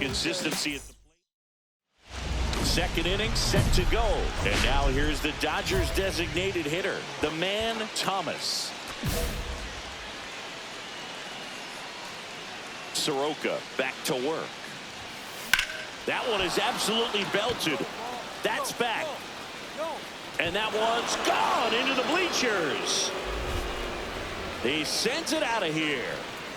Consistency at the plate. Second inning set to go. And now here's the Dodgers designated hitter, the man Thomas. Soroka back to work. That one is absolutely belted. That's back. And that one's gone into the bleachers. He sends it out of here.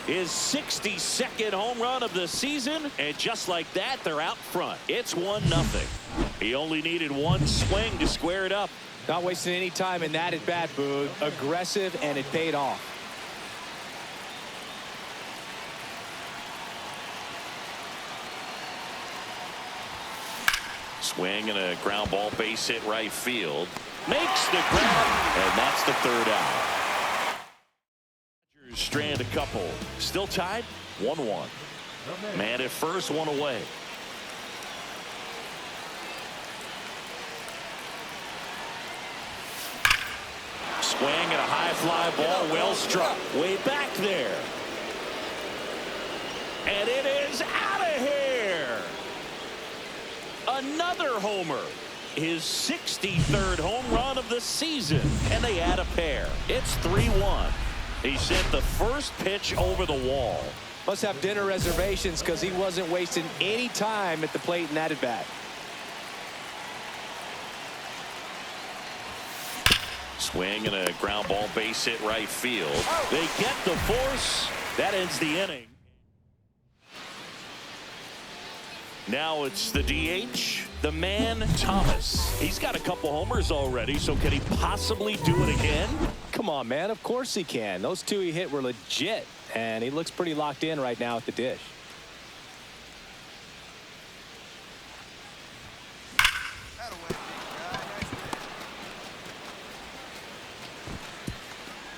His 62nd home run of the season, and just like that, they're out front. It's 1-0. He only needed one swing to square it up. Not wasting any time in that at bat, Boog. Aggressive, and it paid off. Swing and a ground ball, base hit right field. Makes the grab, and that's the third out. Strand a couple. Still tied 1-1. Man at first, one away. Swing and a high fly ball, well struck, way back there. And it is out of here. Another homer. His 63rd home run of the season, and they add a pair. It's 3-1. He sent the first pitch over the wall. Must have dinner reservations because he wasn't wasting any time at the plate in that at bat. Swing and a ground ball, base hit right field. They get the force. That ends the inning. Now it's the DH, the man Thomas. He's got a couple homers already, so can he possibly do it again? Come on, man. Of course he can. Those two he hit were legit, and he looks pretty locked in right now at the dish.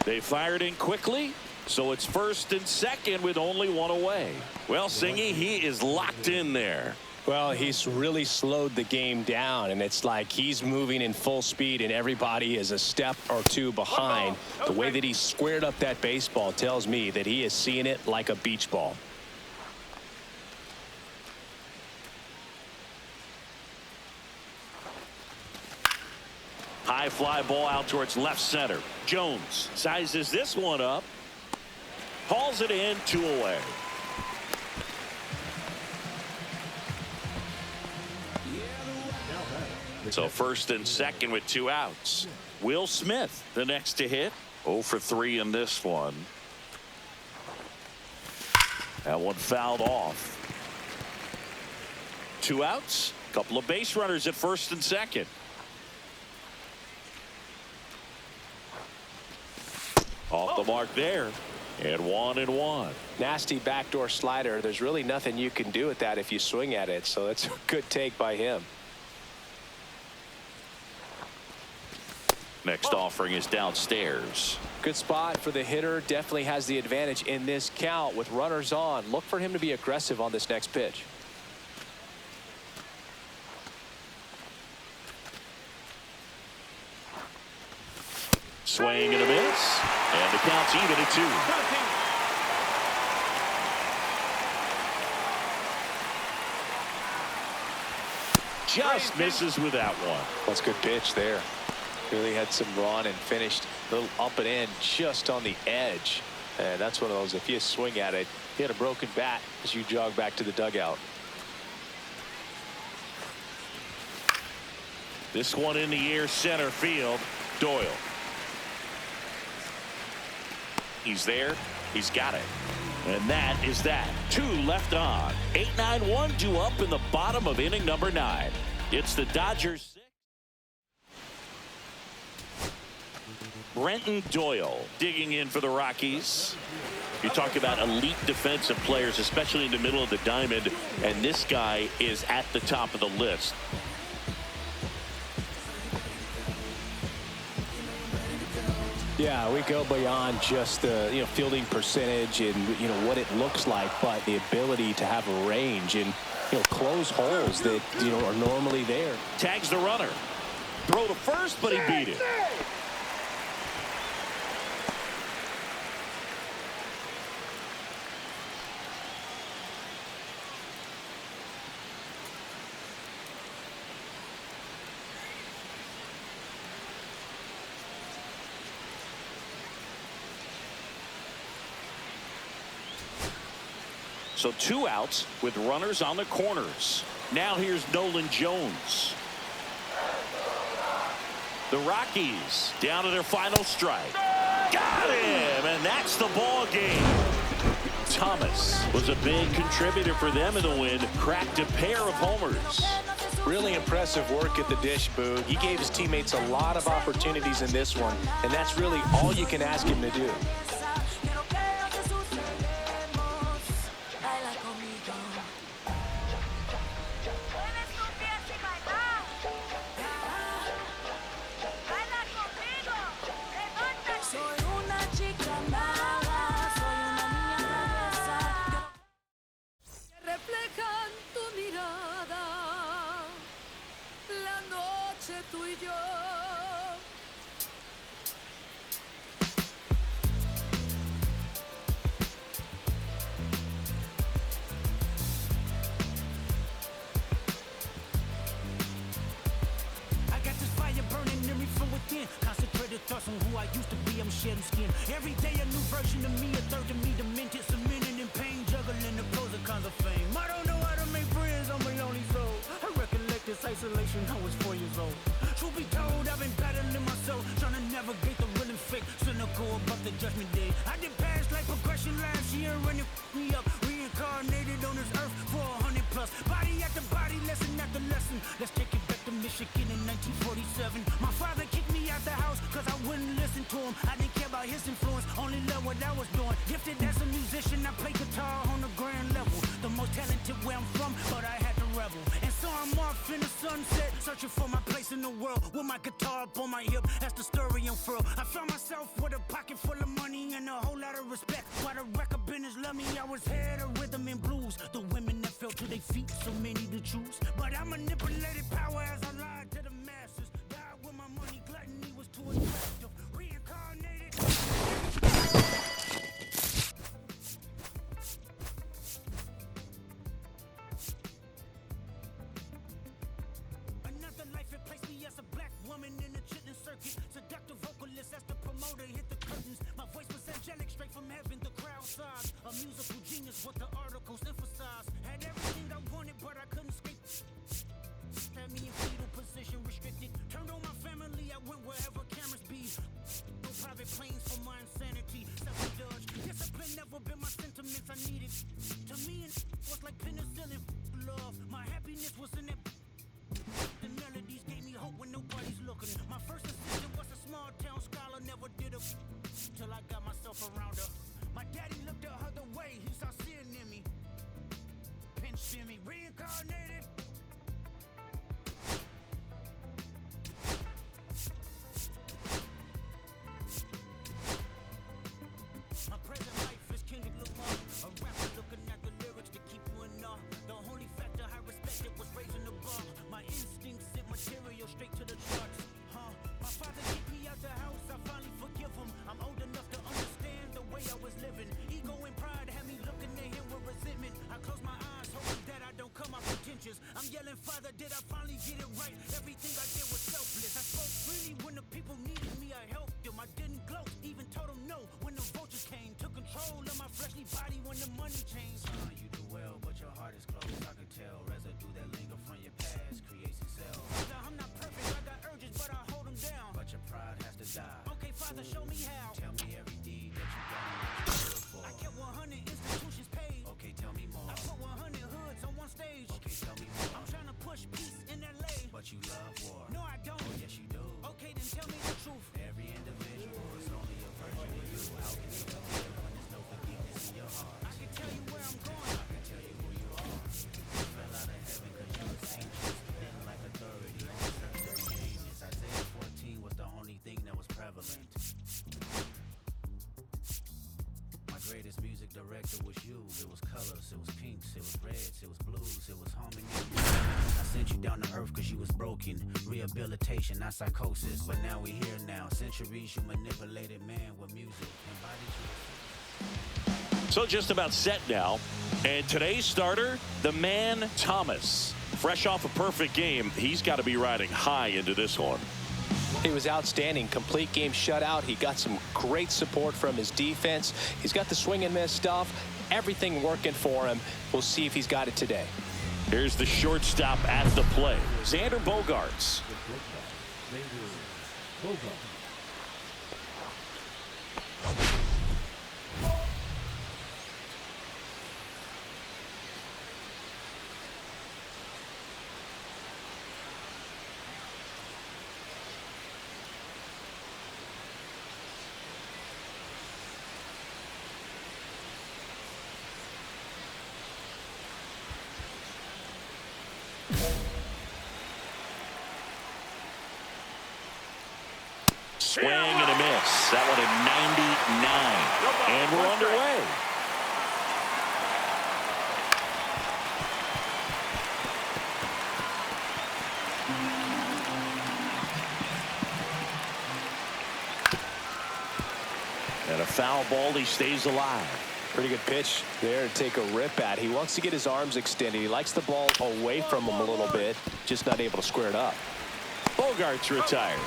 They fired in quickly, so it's first and second with only one away. Well, Singy, he is locked in there. Well, he's really slowed the game down, and it's like he's moving in full speed, and everybody is a step or two behind. The way that he squared up that baseball tells me that he is seeing it like a beach ball. High fly ball out towards left center. Jones sizes this one up. Hauls it in, 2 away. So first and second with 2 outs. Will Smith, the next to hit. 0 for 3 in this one. That one fouled off. 2 outs. Couple of base runners at first and second. Off the mark there. And 1-1. Nasty backdoor slider. There's really nothing you can do with that if you swing at it, so that's a good take by him. Next offering is downstairs. Good spot for the hitter. Definitely has the advantage in this count with runners on. Look for him to be aggressive on this next pitch. Swing and a miss. And the count's even at 2. Just misses with that one. That's a good pitch there. Really had some run and finished a little up and in just on the edge. And that's one of those, if you swing at it, you had a broken bat as you jog back to the dugout. This one in the air, center field. Doyle. He's there. He's got it. And that is that. 2 left on. 8-9-1 due up in the bottom of inning number 9. It's the Dodgers 6. Brenton Doyle digging in for the Rockies. You talk about elite defensive players, especially in the middle of the diamond, and this guy is at the top of the list. Yeah, we go beyond just the fielding percentage and what it looks like, but the ability to have a range and close holes that are normally there. Tags the runner. Throw to first, but he beat it. So 2 outs with runners on the corners. Now here's Nolan Jones. The Rockies down to their final strike. Got him, and that's the ball game. Thomas was a big contributor for them in the win. Cracked a pair of homers. Really impressive work at the dish, Boog. He gave his teammates a lot of opportunities in this one, and that's really all you can ask him to do. Concentrated thoughts on who I used to be, I'm shedding skin. Every day a new version of me, a third of me, demented, cemented in pain, juggling the pros and cons of fame. I don't know how to make friends, I'm a lonely soul. I recollect this isolation, I was 4 years old. Truth be told, I've been battling myself, trying to navigate the real and fake, cynical about the judgment day. I did past life progression last year, and it me up, reincarnated on this earth for 100 plus. Body after body, lesson after lesson. Let's take it back to Michigan in 1947. My father kicked me out the house cause I wouldn't listen to him. I didn't care about his influence, only loved what I was doing. Gifted as a musician, I play guitar on the grand level. The most talented where I'm from, but I had to rebel. And so I'm off in the sunset, searching for my place in the world. With my guitar up on my hip, that's the story unfurl. I found myself with a pocket full of money and a whole lot of respect. While the record business loved me, I was head of rhythm and blues. The women that fell to their feet, so many to choose. But I manipulated power as I lied to the masses. Died with my money, gluttony was too attractive. Reincarnated. Another life, it placed me as a black woman in the chitlin circuit. Seductive vocalist as the promoter hit the curtains. My voice was angelic, straight from heaven, the crowd size. A musical genius, what the articles emphasize. Had everything I wanted, but I couldn't escape. Had me in fetal position, restricted. Turned on my family, I went wherever cameras be. No private planes for my insanity. Self-judge, discipline never been my sentiments. I needed. To me, it was like penicillin. Love, my happiness was in it. The melodies gave me hope when nobody's looking. My first assistant was a small town scholar, never did a till I got myself around her. My daddy looked at her the way he saw sin in me. Pinched in me, reincarnated. My present life is Kendrick Lamar, a rapper looking at the lyrics to keep you in awe. The only factor I respected was raising the bar. My instincts sent material straight to the charts. My father kicked me out the house, I finally forgive him. I'm old enough to understand the way I was living. Ego and pride had me looking at him with resentment. I close my eyes, hoping that I don't come off pretentious. I'm yelling, Father, did I finally get it right? Everything I did was selfless. I spoke freely when the people needed me, I helped them. I didn't gloat, even told them no when the vultures came. Took control of my fleshly body when the money changed. Son, you do well, but your heart is closed. I can tell residue that linger from your past creates itself. Father, I'm not perfect, I got urges, but I hold them down. But your pride has to die. Okay, Father, show me how. Tell me every deed that you done for. I kept 100 institutions paid. Okay, tell me more. I put 100 hoods on one stage. Okay, tell me more. I'm trying to push peace in LA. But you love war. No, I don't. Oh, yes, you do. Okay, then tell me the truth. Every individual is only a version of you. How can you tell me when there's no forgiveness in your heart? I can tell you where I'm going. I can tell you who you are. You fell out of heaven because you was anxious. Didn't like authority. Only served the genius. Isaiah 14 was the only thing that was prevalent. My greatest music director was you. It was colors, it was pinks, it was reds, it was blues, it was harmony. I sent you down to earth cause you was broken. Rehabilitation, not psychosis. But now we here now. Centuries you manipulated man with music. So just about set now. And today's starter, the man Thomas. Fresh off a perfect game, he's got to be riding high into this one. He was outstanding. Complete game shutout. He got some great support from his defense. He's got the swing and miss stuff. everything working for him. We'll see if he's got it today. Here's the shortstop at the plate, Xander Bogaerts. Swing and a miss. That one at 99. And we're underway. And a foul ball. He stays alive. Pretty good pitch there to take a rip at. He wants to get his arms extended. He likes the ball away from him a little bit. Just not able to square it up. Bogaerts retired.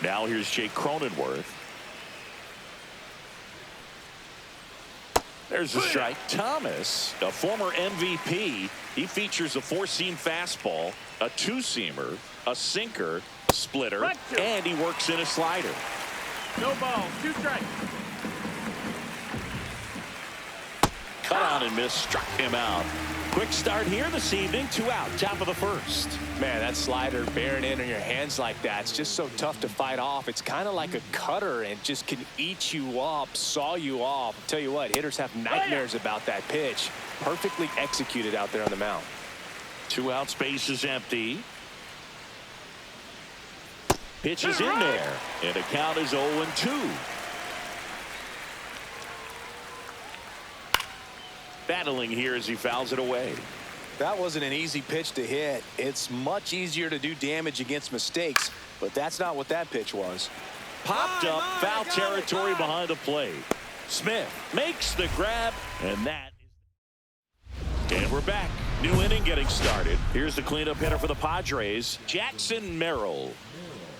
Now here's Jake Cronenworth. There's a strike. Thomas, a former MVP, he features a four-seam fastball, a two-seamer, a sinker, splitter, and he works in a slider. No ball, 2 strikes. Cut on and miss, struck him out. Quick start here this evening, 2 out, top of the first. Man, that slider bearing in on your hands like that, it's just so tough to fight off. It's kind of like a cutter and just can eat you up, saw you off. I'll tell you what, hitters have nightmares about that pitch. Perfectly executed out there on the mound. 2 out, space is empty. Pitch is in there, and the count is 0-2. Battling here as he fouls it away. That wasn't an easy pitch to hit. It's much easier to do damage against mistakes, but that's not what that pitch was. Popped up, foul territory behind the plate. Smith makes the grab, and that is... And we're back. New inning getting started. Here's the cleanup hitter for the Padres, Jackson Merrill.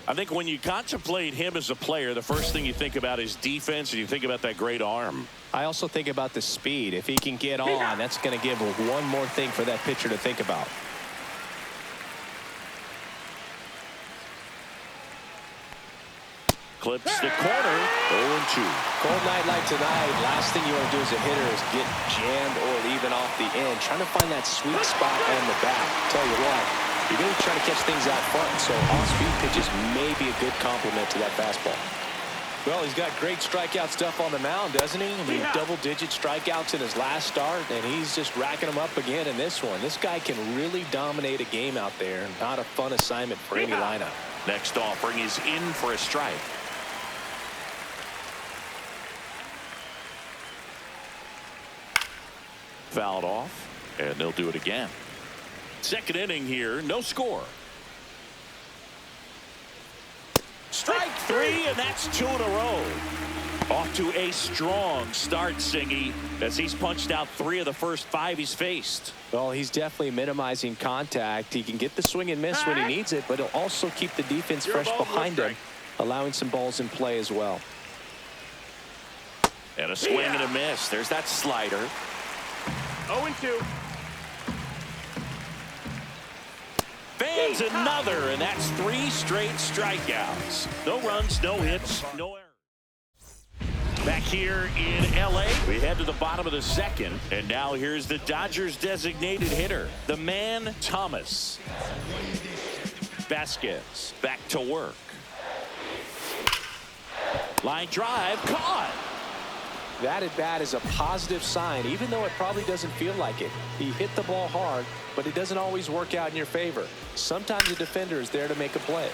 I think when you contemplate him as a player, the first thing you think about is defense, and you think about that great arm. I also think about the speed. If he can get on, that's going to give one more thing for that pitcher to think about. Clips the corner, 0-2. Cold night like tonight, last thing you want to do as a hitter is get jammed or even off the end. Trying to find that sweet spot on the bat. Tell you what, you're going to try to catch things out front, so off-speed pitches may be a good complement to that fastball. Well, he's got great strikeout stuff on the mound, doesn't he? I mean, double-digit strikeouts in his last start, and he's just racking them up again in this one. This guy can really dominate a game out there. Not a fun assignment for any lineup. Next offering is in for a strike. Fouled off, and they'll do it again. Second inning here, no score. Strike 3, and that's 2 in a row. Off to a strong start, Singy, as he's punched out 3 of the first 5 he's faced. Well, he's definitely minimizing contact. He can get the swing and miss when he needs it, but he'll also keep the defense fresh behind him, allowing some balls in play as well. And a swing and a miss. There's that slider. 0-2. Fans another, and that's 3 straight strikeouts. No runs, no hits, no errors. Back here in L.A., we head to the bottom of the second, and now here's the Dodgers' designated hitter, the man Thomas. Vasquez back to work. Line drive, caught. That at bat is a positive sign, even though it probably doesn't feel like it. He hit the ball hard, but it doesn't always work out in your favor. Sometimes the defender is there to make a play.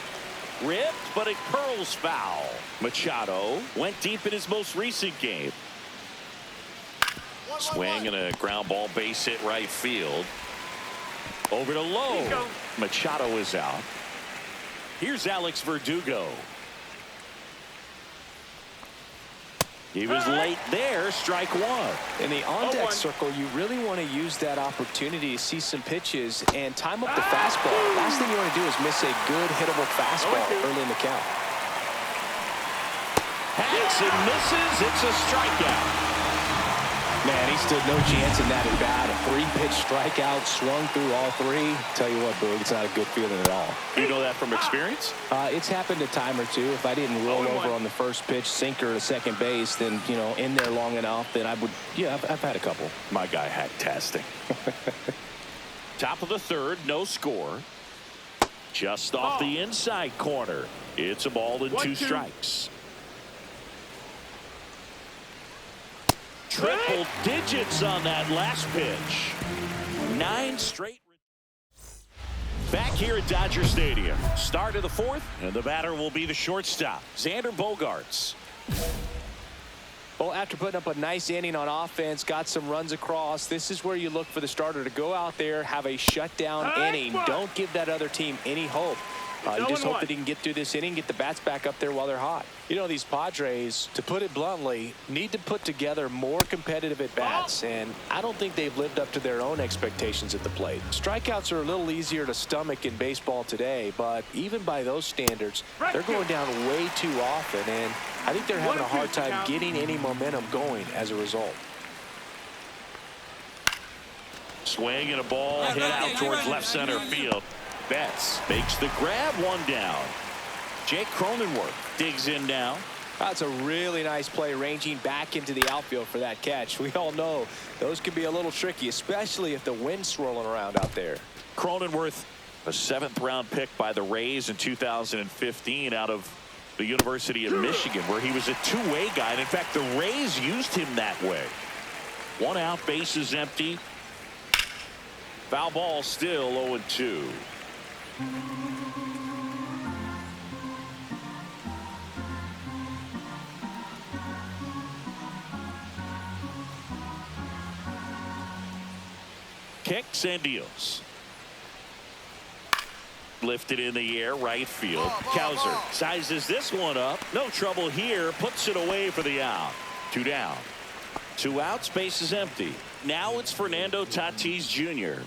Ripped, but it curls foul. Machado went deep in his most recent game. Swing and a ground ball base hit right field. Over to Lowe. Machado is out. Here's Alex Verdugo. He was late there, strike 1. In the on-deck circle, you really want to use that opportunity to see some pitches and time up the fastball. Last thing you want to do is miss a good hittable fastball early in the count. Hacks and misses. It's a strikeout. Man, he stood no chance in that at bat. A 3-pitch strikeout, swung through all 3. Tell you what, Boog, it's not a good feeling at all. You know that from experience? It's happened a time or two. If I didn't roll over on the first pitch, sinker to second base, then, you know, in there long enough, then I would, yeah, I've had a couple. My guy hack-tasting. Top of the third, no score. Just off the inside corner. It's a ball and 2 strikes. Triple digits on that last pitch. 9 straight. Back here at Dodger Stadium. Start of the 4th, and the batter will be the shortstop, Xander Bogaerts. Well, after putting up a nice inning on offense, got some runs across, this is where you look for the starter to go out there, have a shutdown inning. Don't give that other team any hope. You just hope that he can get through this inning, get the bats back up there while they're hot. You know, these Padres, to put it bluntly, need to put together more competitive at-bats, and I don't think they've lived up to their own expectations at the plate. Strikeouts are a little easier to stomach in baseball today, but even by those standards, they're going down way too often, and I think they're having a hard time getting any momentum going as a result. Swing and a ball hit out towards left center field. Betts makes the grab, 1 down. Jake Cronenworth digs in now. That's a really nice play, ranging back into the outfield for that catch. We all know those can be a little tricky, especially if the wind's swirling around out there. Cronenworth, a 7th-round pick by the Rays in 2015 out of the University of Michigan, where he was a two-way guy. And in fact, the Rays used him that way. 1 out, bases empty. Foul ball, still 0-2. Kicks and deals. Lifted in the air, right field. Cowser sizes this one up. No trouble here. Puts it away for the out. 2 down. 2 outs. Base is empty. Now it's Fernando Tatis Jr.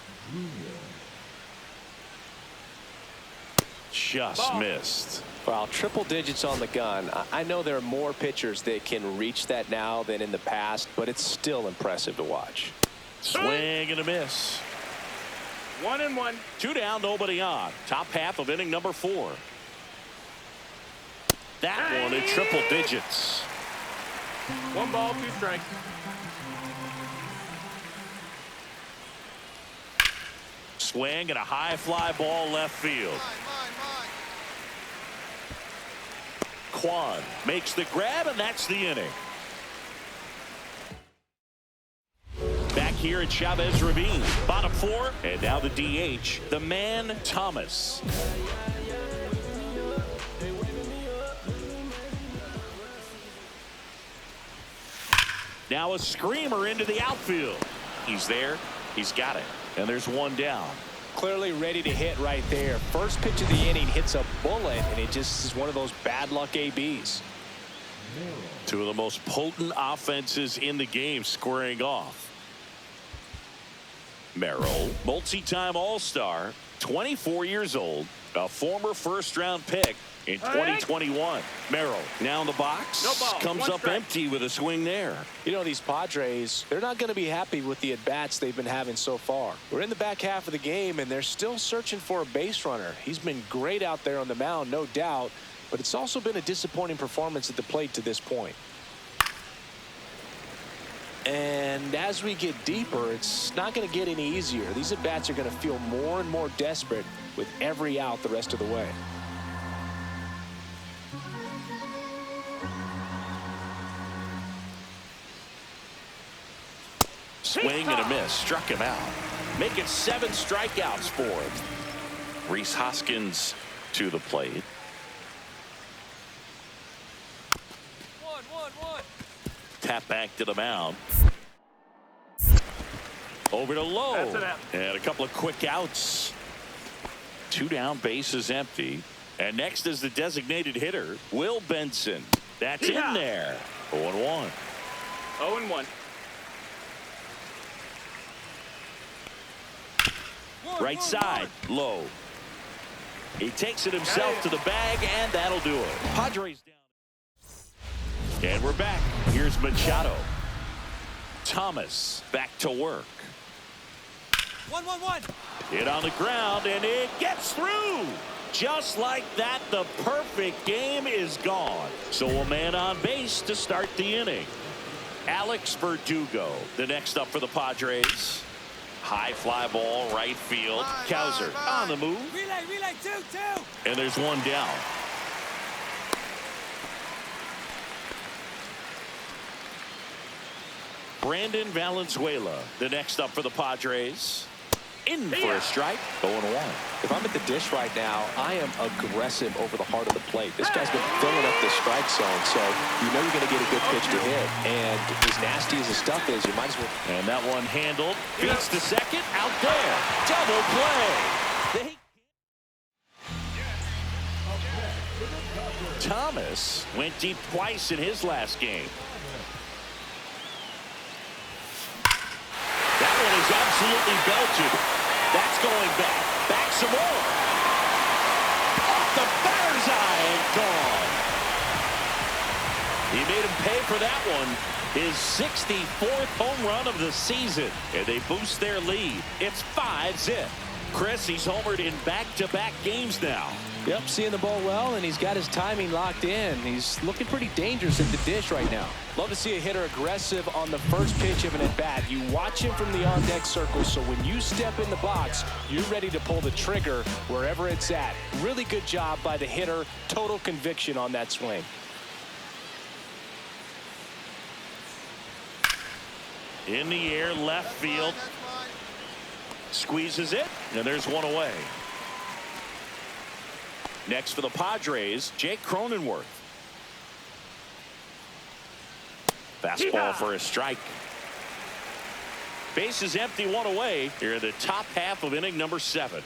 Just missed. Well, triple digits on the gun. I know there are more pitchers that can reach that now than in the past, but it's still impressive to watch. Swing and a miss. 1-1. 2 down, nobody on. Top half of inning number 4. That one in triple digits. 1 ball, 2 strikes. Swing and a high fly ball left field. Kwan makes the grab, and that's the inning. Back here at Chavez Ravine, bottom 4, and now the DH, the man Thomas. Now a screamer into the outfield. He's there, he's got it, and there's 1 down. Clearly ready to hit right there. First pitch of the inning hits a bullet, and it just is one of those bad luck ABs. 2 of the most potent offenses in the game squaring off. Merrill, multi-time All-Star, 24 years old, a former first-round pick in 2021. Merrill now in the box. No ball, comes 1 up strike. empty with a swing there. You know, these Padres, they're not going to be happy with the at-bats they've been having so far. We're in the back half of the game, and they're still searching for a base runner. He's been great out there on the mound, no doubt, but it's also been a disappointing performance at the plate to this point. And as we get deeper, it's not going to get any easier. These at-bats are going to feel more and more desperate with every out the rest of the way. Swing and a miss. Struck him out. Making 7 strikeouts for him. Rhys Hoskins to the plate. 1-1-1. Tap back to the mound. Over to Lowe. That's it out. And a couple of quick outs. 2 down, bases empty. And next is the designated hitter, Will Benson. That's in there. 0-1. 0-1. Right side, Lowe. He takes it himself to the bag, and that'll do it. Padres down. And we're back. Here's Machado. Thomas back to work. 1-1-1. Hit on the ground, and it gets through. Just like that, the perfect game is gone. So a man on base to start the inning. Alex Verdugo, the next up for the Padres. High fly ball, right field. Kowser on the move. Relay, 2-2. And there's one down. Brandon Valenzuela, the next up for the Padres. In for a strike. 0-1. If I'm at the dish right now, I am aggressive over the heart of the plate. This guy's been filling up the strike zone, so you know you're going to get a good pitch to hit. And as nasty as the stuff is, you might as well. And that one handled. Beats to second. Out there. Double play. Thomas went deep twice in his last game. That one is absolutely belted. That's going back. Back some more. Off the batter's eye and gone. He made him pay for that one. His 64th home run of the season. And they boost their lead. It's 5-zip. Chris, he's homered in back-to-back games now. Yep, seeing the ball well, and he's got his timing locked in. He's looking pretty dangerous at the dish right now. Love to see a hitter aggressive on the first pitch of an at-bat. You watch him from the on-deck circle, so when you step in the box, you're ready to pull the trigger wherever it's at. Really good job by the hitter. Total conviction on that swing. In the air, left field. Squeezes it, and there's one away. Next for the Padres, Jake Cronenworth. Fastball for a strike. Base is empty, one away. Here in the top half of inning number 7.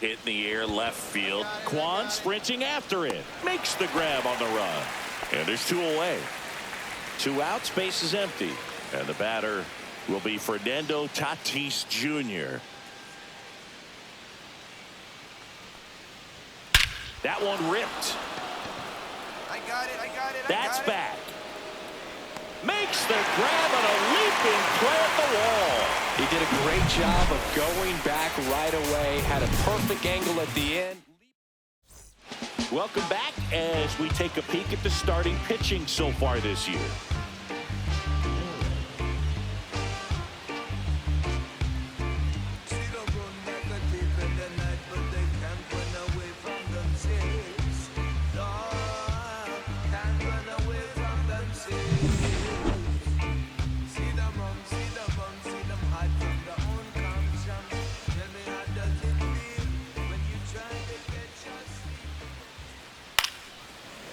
Hit in the air, left field. Kwan sprinting after it. Makes the grab on the run. And there's 2 away. 2 outs, base is empty. And the batter will be Fernando Tatis Jr. That one ripped. I got it. That's back. Makes the grab and a leaping play at the wall. He did a great job of going back right away. Had a perfect angle at the end. Welcome back as we take a peek at the starting pitching so far this year.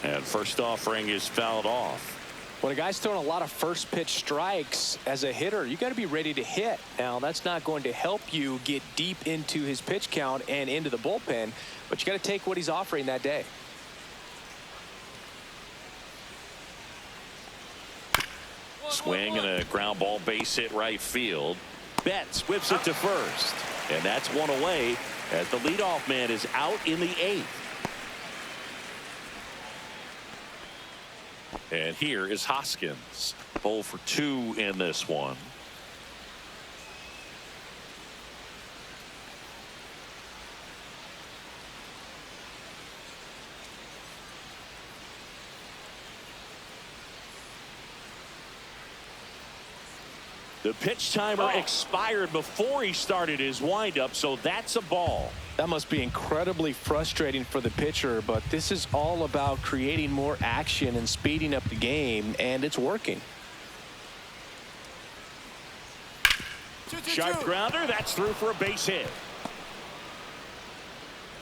And first offering is fouled off. When a guy's throwing a lot of first pitch strikes as a hitter, you got to be ready to hit. Now, that's not going to help you get deep into his pitch count and into the bullpen, but you got to take what he's offering that day. Swing and a ground ball, base hit right field. Betts whips it to first. And that's one away as the leadoff man is out in the 8th. And here is Hoskins. 0 for 2 in this one. The pitch timer expired before he started his windup, so that's a ball. That must be incredibly frustrating for the pitcher, but this is all about creating more action and speeding up the game, and it's working. Sharp grounder, that's through for a base hit.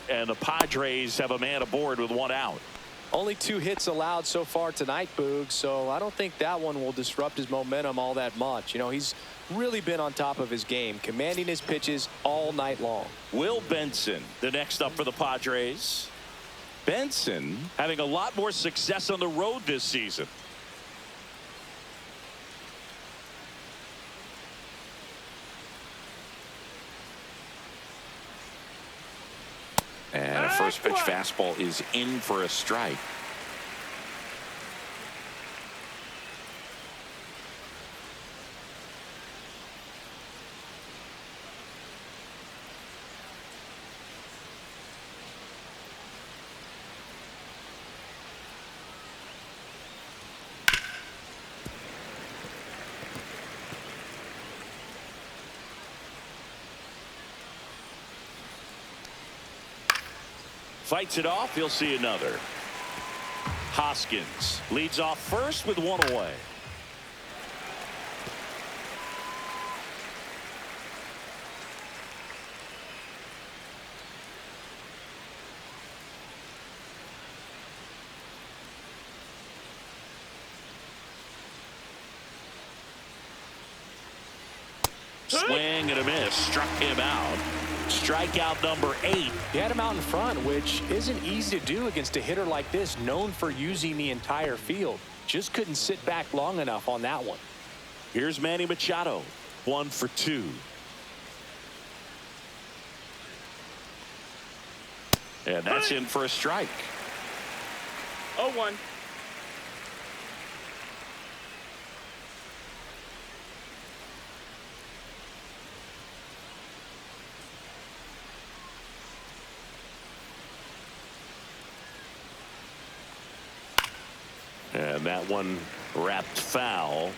And the Padres have a man aboard with 1 out. Only 2 hits allowed so far tonight, Boog, so I don't think that one will disrupt his momentum all that much. You know, he's really been on top of his game, commanding his pitches all night long. Will Benson, the next up for the Padres. Benson having a lot more success on the road this season. first pitch fastball is in for a strike. Fights it off. He'll see another. Hoskins leads off first with one away. Swing and a miss. Struck him out. Strikeout number 8. He had him out in front, which isn't easy to do against a hitter like this, known for using the entire field. Just couldn't sit back long enough on that one. Here's Manny Machado, 1 for 2. And that's in for a strike. 0-1. And that one wrapped foul.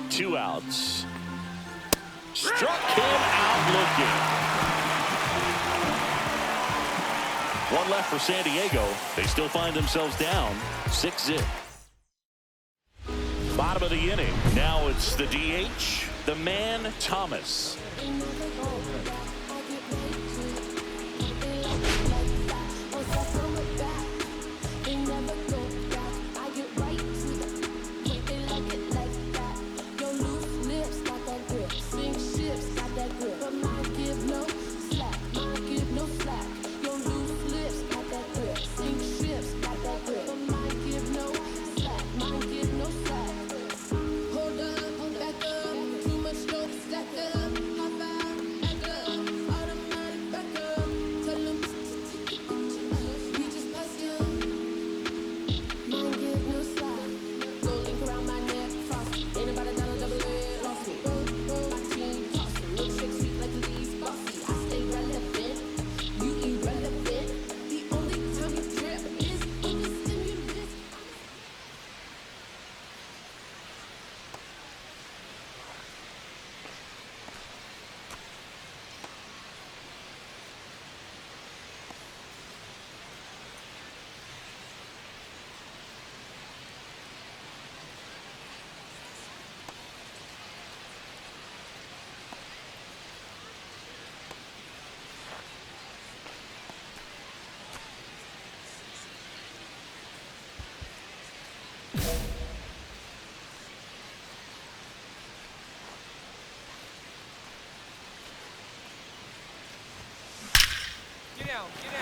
Two outs. Struck him out looking. One left for San Diego. They still find themselves down 6-0. Bottom of the inning. Now it's the DH, the man Thomas.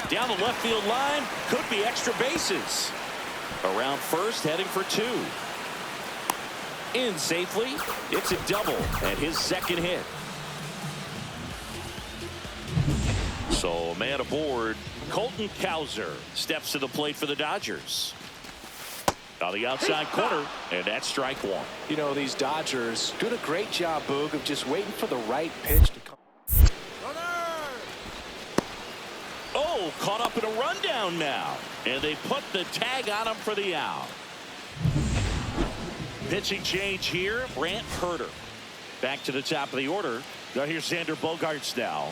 Down the left field line, could be extra bases. Around first, heading for 2. In safely, it's a double and his second hit. So man aboard, Colton Cowser steps to the plate for the Dodgers. On the outside corner, and that's strike 1. You know, these Dodgers doing a great job, Boog, of just waiting for the right pitch to come. Oh, caught up in a rundown now. And they put the tag on him for the out. Pitching change here, Brant Herter. Back to the top of the order. Now here's Xander Bogaerts now.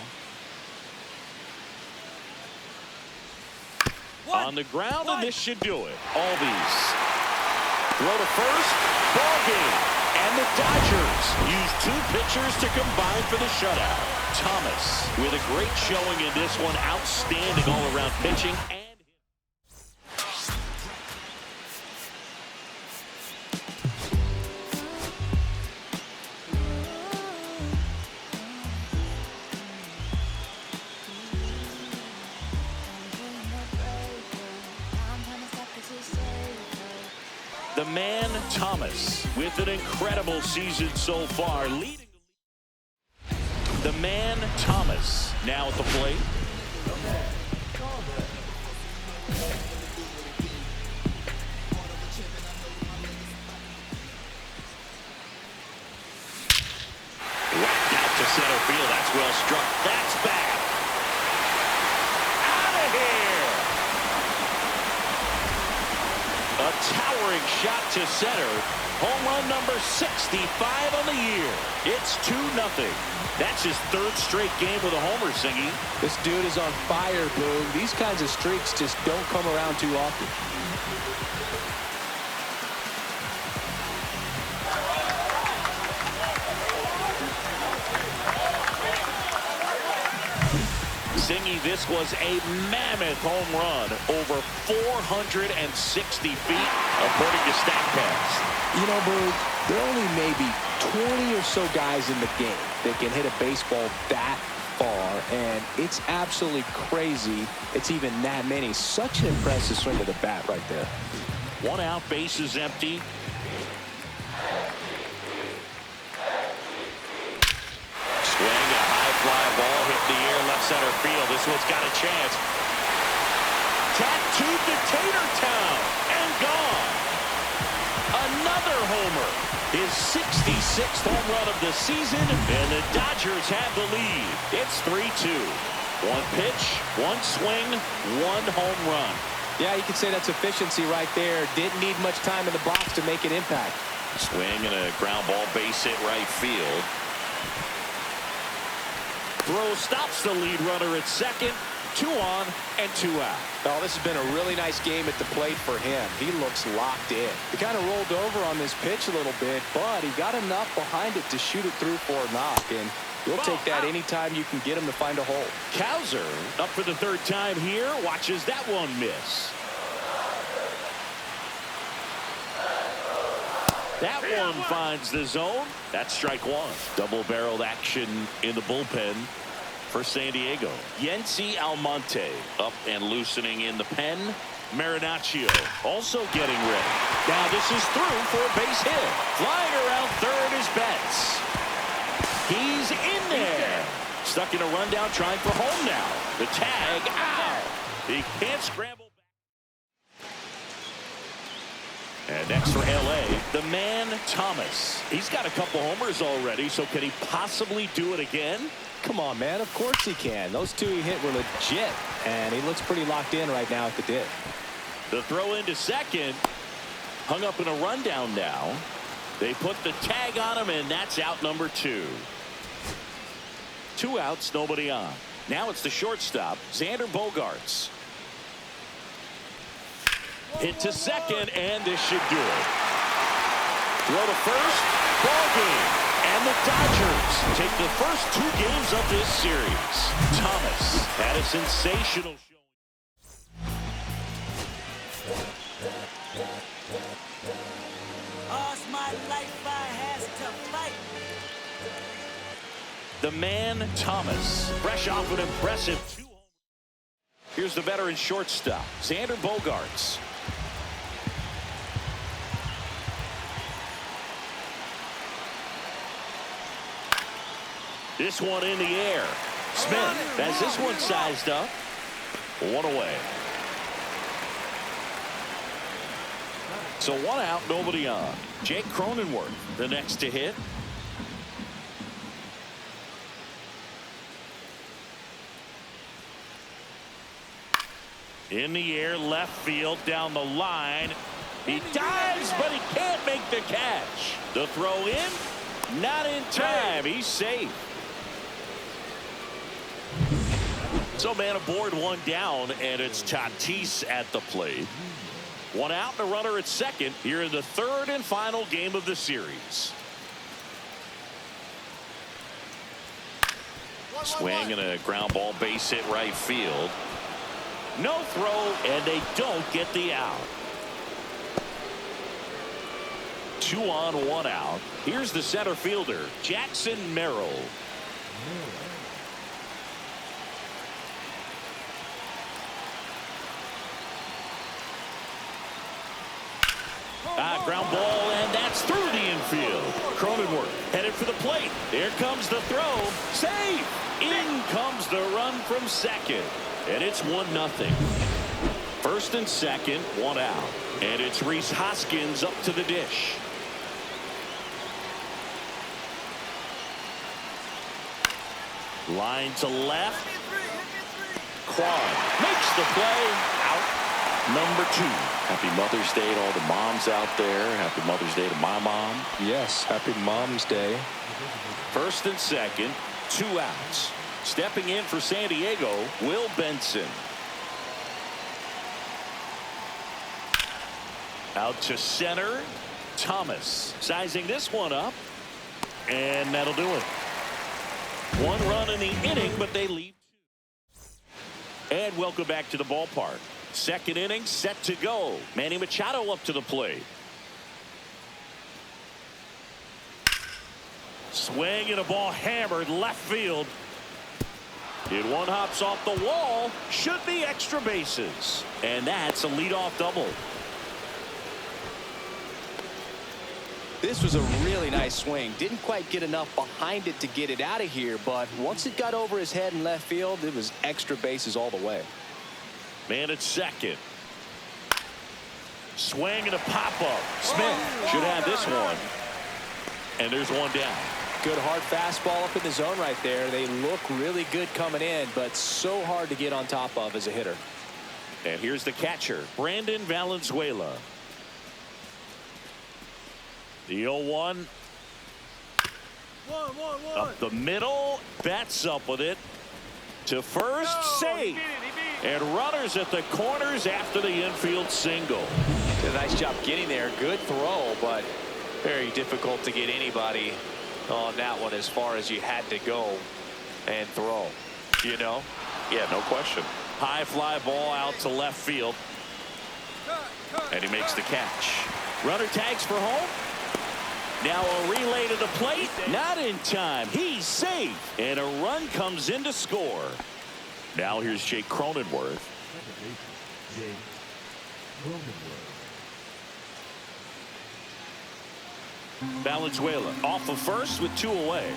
On the ground, and this should do it. Albies. Throw to first. Ball game. And the Dodgers use 2 pitchers to combine for the shutout. Thomas with a great showing in this one. Outstanding all-around pitching. The man Thomas with an incredible season so far, leading the man Thomas now at the plate. Whacked out to center field. That's well struck. That's back. Out of here. A towering shot to center. Home run number 65 on the year. It's 2-0. That's his third straight game with a homer, Singy. This dude is on fire, Boog. These kinds of streaks just don't come around too often. Singy, this was a mammoth home run, over 460 feet, according to StatCast. You know, Boog, there are only maybe 20 or so guys in the game that can hit a baseball that far, and it's absolutely crazy it's even that many. Such an impressive swing of the bat right there. 1 out, base is empty. Swing, a high fly ball hit the air, left center field. This one's got a chance. Tattooed to Tatertown and gone. Another homer. His 66th home run of the season, and the Dodgers have the lead. It's 3-2. 1 pitch, 1 swing, 1 home run. Yeah, you could say that's efficiency right there. Didn't need much time in the box to make an impact. Swing and a ground ball, base hit right field. Throw stops the lead runner at second. 2 on and 2 out. Oh, this has been a really nice game at the plate for him. He looks locked in. He kind of rolled over on this pitch a little bit, but he got enough behind it to shoot it through for a knock, and you'll take that anytime you can get him to find a hole. Kowser up for the 3rd time here. Watches that one miss. That one finds the zone. That's strike 1. Double-barreled action in the bullpen for San Diego. Yency Almonte up and loosening in the pen. Marinaccio also getting ready. Now this is through for a base hit. Flying around third is Betts. He's in there. Stuck in a rundown, trying for home now. The tag out. He can't scramble back. And next for LA, the man Thomas. He's got a couple homers already, so can he possibly do it again? Come on, man. Of course he can. Those 2 he hit were legit, and he looks pretty locked in right now at the dip. The throw into second. Hung up in a rundown now. They put the tag on him, and that's out number 2. 2 outs, nobody on. Now it's the shortstop, Xander Bogaerts. Hit to second, and this should do it. Throw to first, ball game. And the Dodgers take the first 2 games of this series. Thomas had a sensational showing. All's my life I has to fight. The man Thomas, fresh off an impressive 2 homers. Here's the veteran shortstop, Xander Bogaerts. This one in the air. Smith has this one sized up. 1 away. So 1 out, nobody on. Jake Cronenworth, the next to hit. In the air, left field, down the line. He dives, but he can't make the catch. The throw in, not in time. He's safe. So man aboard, 1 down, and it's Tatis at the plate. 1 out and a runner at second here in the 3rd and final game of the series. Swing and a ground ball, base hit right field. No throw, and they don't get the out. 2 on, 1 out. Here's the center fielder, Jackson Merrill. Ground ball, and that's through the infield. Cronenworth headed for the plate. Here comes the throw. Safe in comes the run from second. And it's 1-0. First and second, one out. And it's Rhys Hoskins up to the dish. Line to left. Quan makes the play. Out. Number 2. Happy Mother's Day to all the moms out there. Happy Mother's Day to my mom. Yes, happy Mom's Day. First and second, 2 outs. Stepping in for San Diego, Will Benson. Out to center, Thomas. Sizing this one up, and that'll do it. 1 run in the inning, but they leave 2. And welcome back to the ballpark. Second inning set to go. Manny Machado up to the plate. Swing and a ball hammered left field. It one hops off the wall. Should be extra bases. And that's a leadoff double. This was a really nice swing. Didn't quite get enough behind it to get it out of here, but once it got over his head in left field, it was extra bases all the way. Man at second. Swing and a pop-up. Smith should have this one. And there's one down. Good hard fastball up in the zone right there. They look really good coming in, but so hard to get on top of as a hitter. And here's the catcher, Brandon Valenzuela. The 0-1. Up the middle. Bats up with it. To first, safe. And runners at the corners after the infield single. Did a nice job getting there. Good throw, but very difficult to get anybody on that one as far as you had to go and throw. You know? Yeah, no question. High fly ball out to left field. And he makes the catch. Runner tags for home. Now a relay to the plate. Not in time. He's safe. And a run comes in to score. Now here's Jake Cronenworth. Valenzuela off of first with 2 away.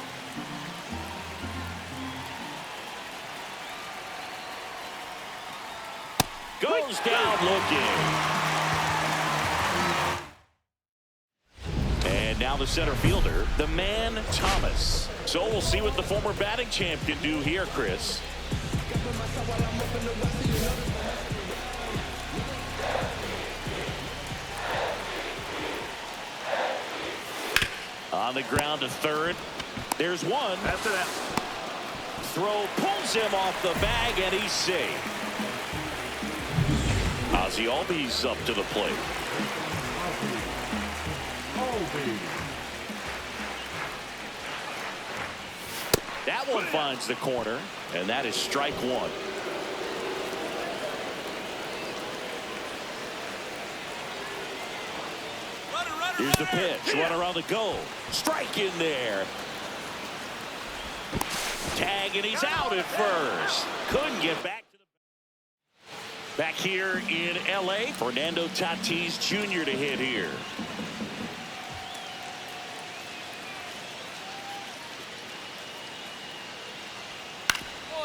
Goes down looking. And now the center fielder, the man Thomas. So we'll see what the former batting champ can do here, Chris. On the ground to third. There's one. After that. Throw pulls him off the bag, and he's safe. Ozzie Albies up to the plate. That one finds the corner, and that is strike 1. Here's the pitch. Runner on the go. Strike in there. Tag, and he's out at first. Couldn't get back to the back here in L.A. Fernando Tatis Jr. to hit here.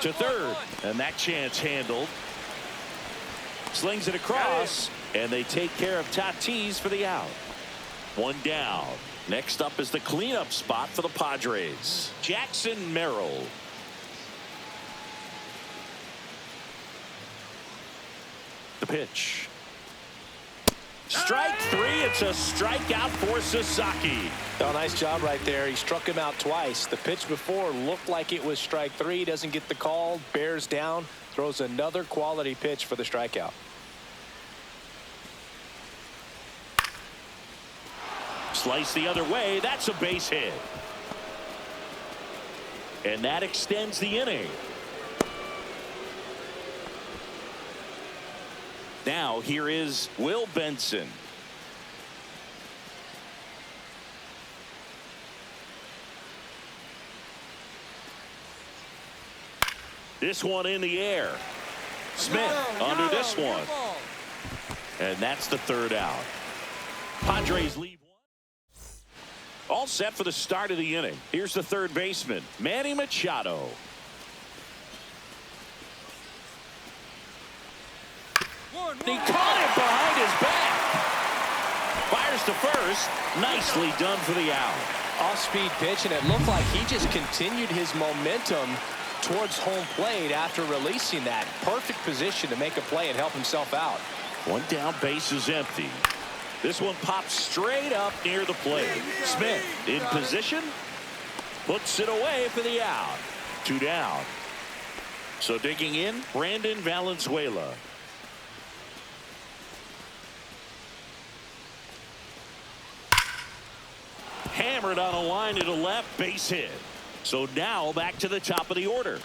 To third, and that chance handled. Slings it across, and they take care of Tatis for the out. 1 down. Next up is the cleanup spot for the Padres. Jackson Merrill. The pitch. Strike 3. It's a strikeout for Sasaki. Oh, nice job right there. He struck him out twice. The pitch before looked like it was strike 3. Doesn't get the call. Bears down. Throws another quality pitch for the strikeout. Slice the other way. That's a base hit. And that extends the inning. Now here is Will Benson. This one in the air. Smith under this one. And that's the 3rd out. Padres leave 1. All set for the start of the inning. Here's the 3rd baseman, Manny Machado. He caught it behind his back. Fires to first. Nicely done for the out. Off-speed pitch, and it looked like he just continued his momentum towards home plate after releasing that. Perfect position to make a play and help himself out. One down, base is empty. This one pops straight up near the plate. Smith in position. Puts it away for the out. 2 down. So digging in, Brandon Valenzuela. Hammered on a line to the left, base hit. So now back to the top of the order.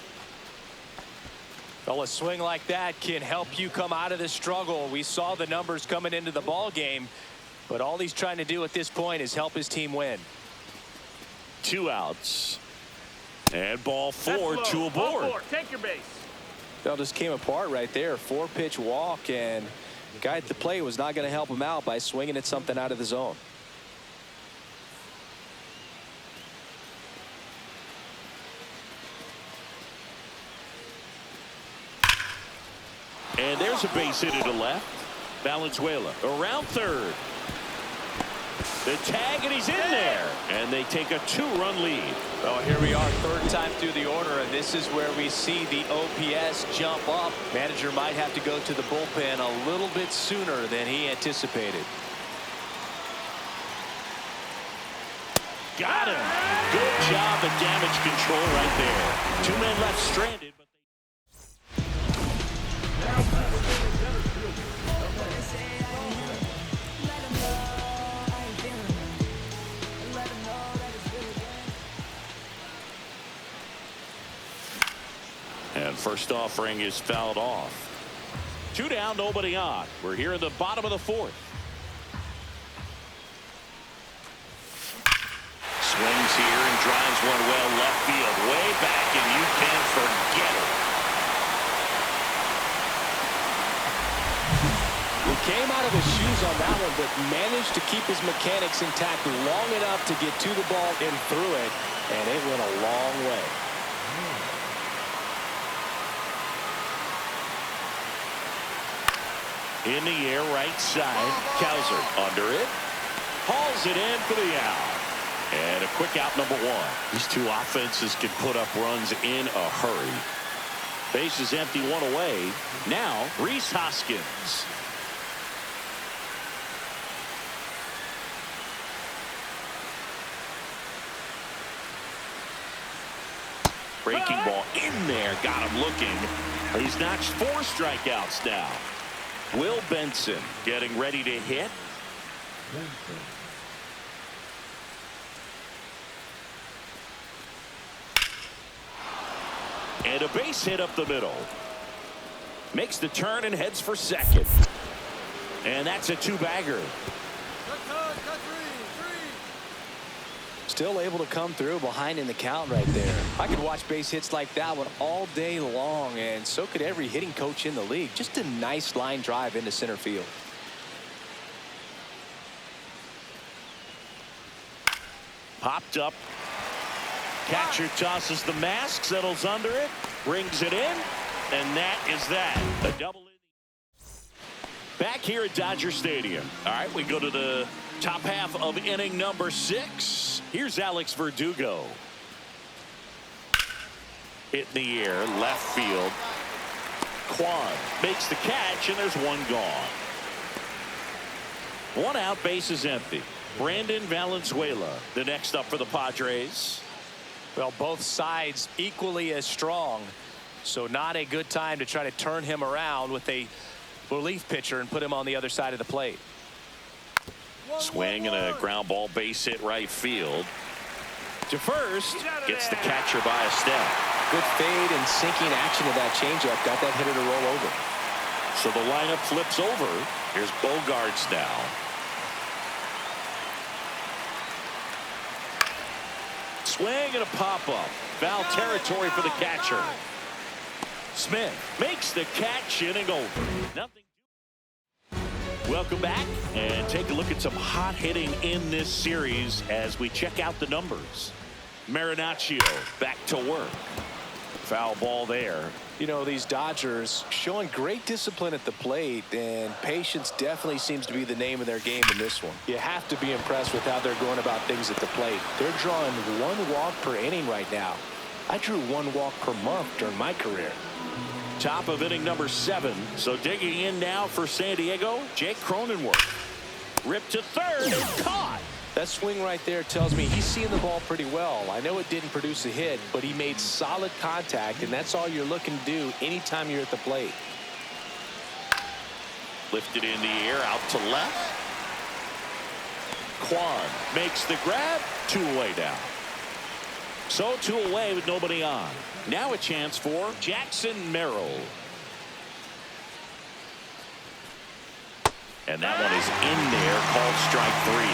Well, a swing like that can help you come out of this struggle. We saw the numbers coming into the ball game, but all he's trying to do at this point is help his team win. 2 outs. And ball 4, 2 aboard. Take your base. That just came apart right there. 4-pitch walk, and the guy at the plate was not going to help him out by swinging at something out of the zone. And there's a base hit to the left. Valenzuela around third. The tag, and he's in there. And they take a 2-run lead. Well, here we are, third time through the order, and this is where we see the OPS jump up. Manager might have to go to the bullpen a little bit sooner than he anticipated. Got him. Good job of damage control right there. 2 men left stranded. And first offering is fouled off. 2 down, nobody on. We're here in the bottom of the 4th. Swings here and drives one well left field, way back, and you can forget it. He came out of his shoes on that one, but managed to keep his mechanics intact long enough to get to the ball and through it, and it went a long way. In the air, right side. Kowser under it. Hauls it in for the out. And a quick out, number 1. These 2 offenses can put up runs in a hurry. Base is empty, 1 away. Now, Rhys Hoskins. Breaking ball in there. Got him looking. He's notched 4 strikeouts now. Will Benson getting ready to hit. And a base hit up the middle. Makes the turn and heads for second. And that's a 2-bagger. Still able to come through behind in the count right there. I could watch base hits like that one all day long, and so could every hitting coach in the league. Just a nice line drive into center field. Popped up. Catcher tosses the mask, settles under it, brings it in, and that is that. A double inning. Back here at Dodger Stadium. All right, we go to the top half of inning number 6. Here's Alex Verdugo. Hit in the air, left field. Kwan makes the catch, and there's 1 gone. 1 out, base is empty. Brandon Valenzuela, the next up for the Padres. Well, both sides equally as strong, so not a good time to try to turn him around with a relief pitcher and put him on the other side of the plate. Swing and a ground ball, base hit right field. To first, gets the catcher by a step. Good fade and sinking action of that changeup got that hitter to roll over. So the lineup flips over. Here's Bogarts now. Swing and a pop-up. Foul territory for the catcher. Smith makes the catch, inning over. Nothing. Welcome back, and take a look at some hot hitting in this series as we check out the numbers. Marinaccio back to work. Foul ball there. You know, these Dodgers showing great discipline at the plate, and patience definitely seems to be the name of their game in this one. You have to be impressed with how they're going about things at the plate. They're drawing 1 walk per inning right now. I drew 1 walk per month during my career. Top of inning number 7. So digging in now for San Diego, Jake Cronenworth. Ripped to third and caught. That swing right there tells me he's seeing the ball pretty well. I know it didn't produce a hit, but he made solid contact, and that's all you're looking to do anytime you're at the plate. Lifted in the air out to left. Kwan makes the grab. 2 away now. So 2 away with nobody on. Now a chance for Jackson Merrill. And that one is in there, called strike 3.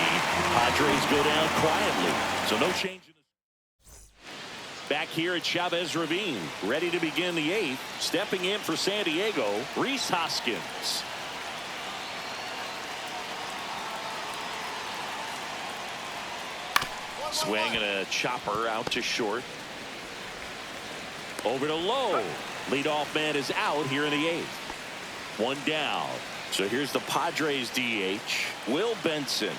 Padres go down quietly, so no change in the... Back here at Chavez Ravine, ready to begin the 8th. Stepping in for San Diego, Rhys Hoskins. Swing and a chopper out to short. Over to low. Leadoff man is out here in the 8th. 1 down. So here's the Padres DH, Will Benson.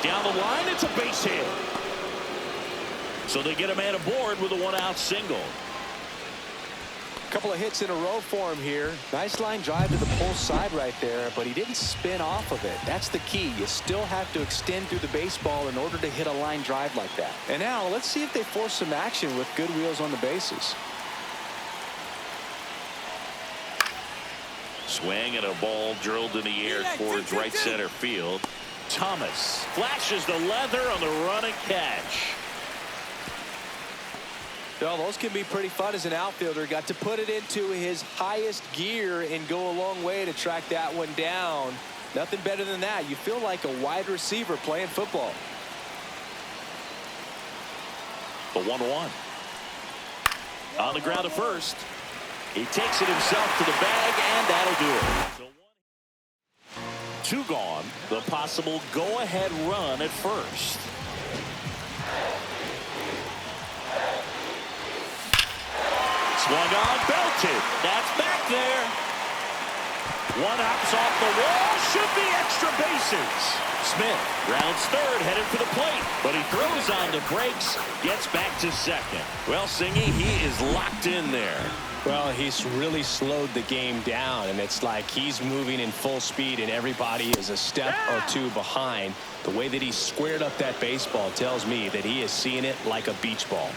Down the line, it's a base hit. So they get a man aboard with a 1-out single. Couple of hits in a row for him here. Nice line drive to the pull side right there, but he didn't spin off of it. That's the key. You still have to extend through the baseball in order to hit a line drive like that. And now let's see if they force some action with good wheels on the bases. Swing and a ball drilled in the air towards right center field. Thomas flashes the leather on the run and catch. Well, those can be pretty fun as an outfielder. Got to put it into his highest gear and go a long way to track that one down. Nothing better than that. You feel like a wide receiver playing football. The 1-1. On the ground to first. He takes it himself to the bag, and that'll do it. 2 gone. The possible go-ahead run at first. Swung on, belted. That's back there. 1 hops off the wall. Should be extra bases. Smith rounds third, headed for the plate, but he throws on the brakes, gets back to second. Well, Singy, he is locked in there. Well, he's really slowed the game down, and it's like he's moving in full speed, and everybody is a step or 2 behind. The way that he squared up that baseball tells me that he is seeing it like a beach ball.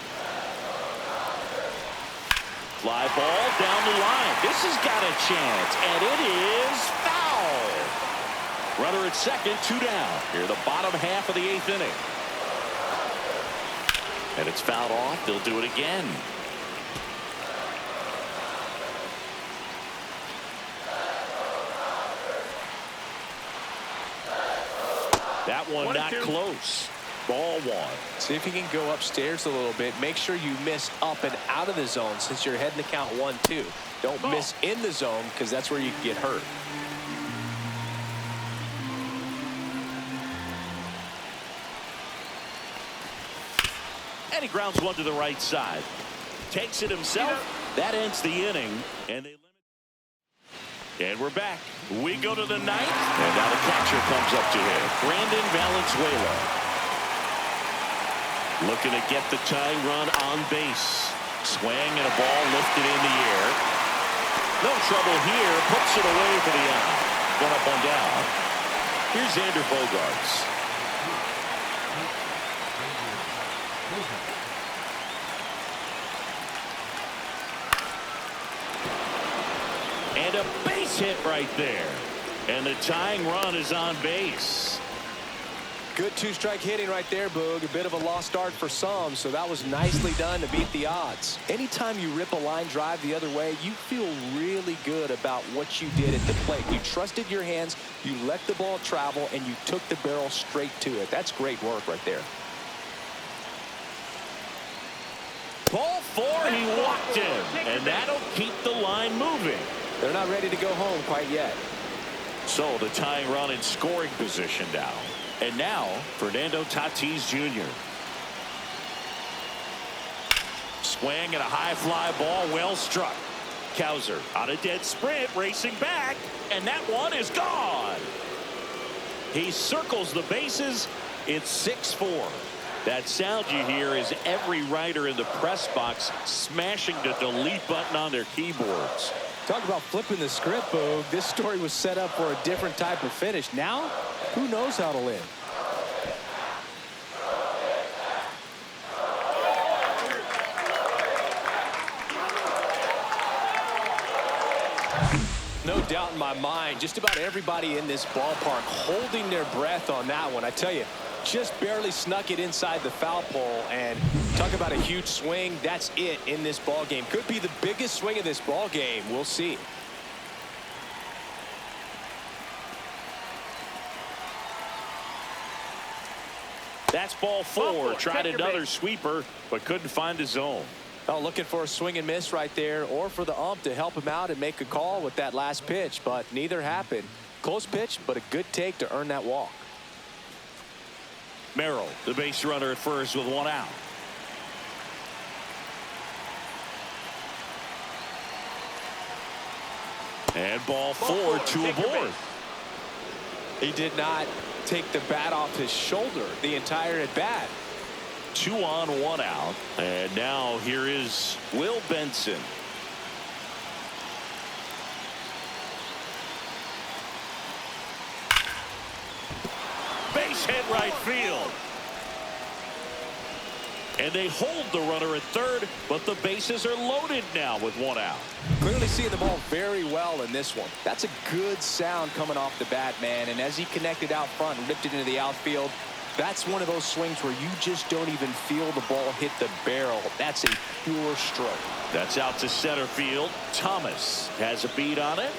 Fly ball down the line. This has got a chance, and it is foul. Runner at second, 2 down. Here, the bottom half of the 8th inning. And it's fouled off. They'll do it again. That one not close. Ball 1. See if you can go upstairs a little bit. Make sure you miss up and out of the zone since you're heading to count 1-2. Don't miss in the zone because that's where you can get hurt. And he grounds one to the right side. Takes it himself. That ends the inning. And we're back. We go to the 9th. And now the catcher comes up to him. Brandon Valenzuela. Looking to get the tying run on base. Swing and a ball lifted in the air. No trouble here. Puts it away for the out. 1 up, 1 down. Here's Xander Bogaerts. And a base hit right there. And the tying run is on base. Good 2-strike hitting right there, Boog. A bit of a lost start for some, so that was nicely done to beat the odds. Anytime you rip a line drive the other way, you feel really good about what you did at the plate. You trusted your hands, you let the ball travel, and you took the barrel straight to it. That's great work right there. Ball 4, he walked in, and that'll keep the line moving. They're not ready to go home quite yet. So the tying run in scoring position now. And now, Fernando Tatis Jr. Swing and a high fly ball, well struck. Kowser on a dead sprint, racing back, and that one is gone. He circles the bases. It's 6-4. That sound you hear is every writer in the press box smashing the delete button on their keyboards. Talk about flipping the script, Boog. This story was set up for a different type of finish. Now, who knows how to end? No doubt in my mind, just about everybody in this ballpark holding their breath on that one. I tell you, just barely snuck it inside the foul pole, and talk about a huge swing. That's it in this ball game. Could be the biggest swing of this ball game. We'll see. That's ball four. Tried another sweeper, but couldn't find the zone. Oh, looking for a swing and miss right there, or for the ump to help him out and make a call with that last pitch, but neither happened. Close pitch, but a good take to earn that walk. Merrill, the base runner at first with one out. And ball four to aboard. He did not take the bat off his shoulder the entire at bat. 2 on, 1 out. And now here is Will Benson. Base hit right field. And they hold the runner at third, but the bases are loaded now with 1 out. Clearly seeing the ball very well in this one. That's a good sound coming off the bat, man. And as he connected out front and ripped it into the outfield, that's one of those swings where you just don't even feel the ball hit the barrel. That's a pure stroke. That's out to center field. Thomas has a beat on it.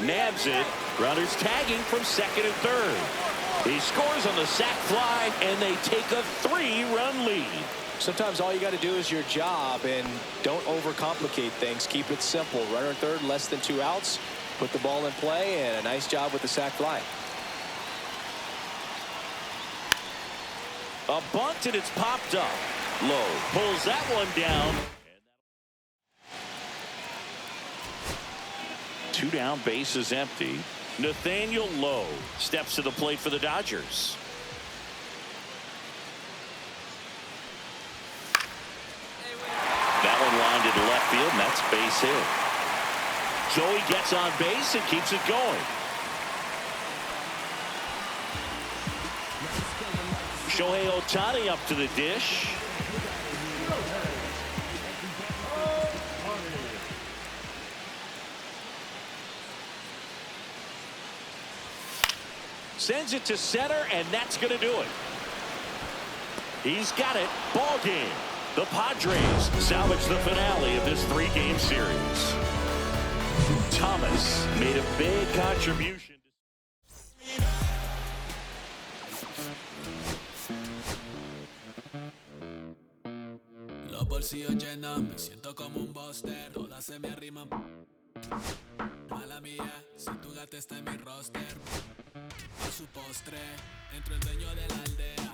Nabs it. Runners tagging from second and third. He scores on the sac fly, and they take a 3-run lead. Sometimes all you got to do is your job, and don't overcomplicate things. Keep it simple. Runner at third, less than 2 outs. Put the ball in play, and a nice job with the sac fly. A bunt, and it's popped up. Lowe pulls that one down. 2 down, bases empty. Nathaniel Lowe steps to the plate for the Dodgers. That one lined into left field, and that's base hit. Joey gets on base and keeps it going. Shohei Ohtani up to the dish. Sends it to center, and that's going to do it. He's got it. Ball game. The Padres salvage the finale of this 3-game series. Thomas made a big contribution. Los bolsillos llenos, me siento como un buster. Todas se me arriman. Mala mía, si tu gata está en mi roster. A su postre, entro el dueño de la aldea.